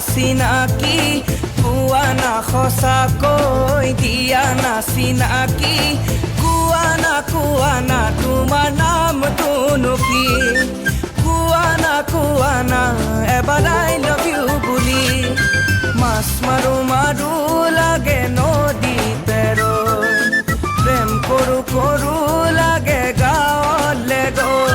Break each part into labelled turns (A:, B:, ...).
A: চিনাকি কোৱা না সঁচাকৈ দিয়া না চিনাকি কোৱা না তোমাৰ নামটোনো কি কোৱা না এবাৰ আই লাভ ইউ বুলি মাছ মাৰো লাগে নদীতে ৰৈ প্ৰেম কৰো লাগে গাঁৱলে গৈ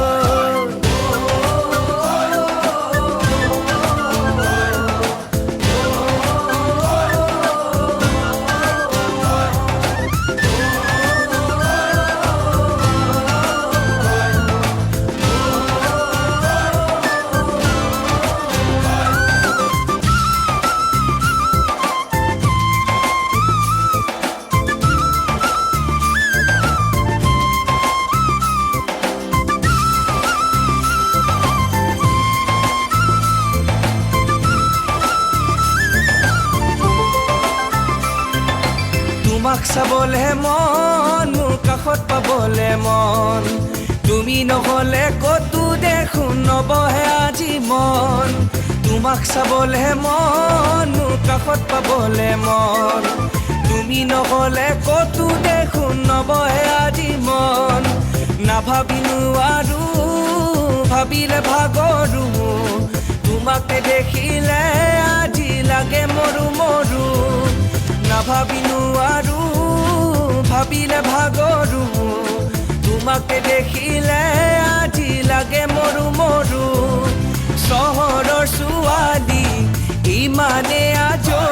A: তোমাক চাবলে মন মোৰ কাষত পাবলে মন তুমি নহ'লে ক'তো দেখোন নবহে আজি মন তোমাক চাবলে মন মোৰ কাষত পাবলে মন তুমি নহ'লে ক'তো দেখোন নবহে আজি মন নাভাবিনো আৰু ভাবিলে ভাগৰো তোমাকে দেখিলে আজি লাগে মৰো নাভাবিনো আৰু ভাবিলে ভাগৰো তোমাকে দেখিলে আজি লাগে মৰো চহৰৰ ছোৱালী ইমানে আজৰি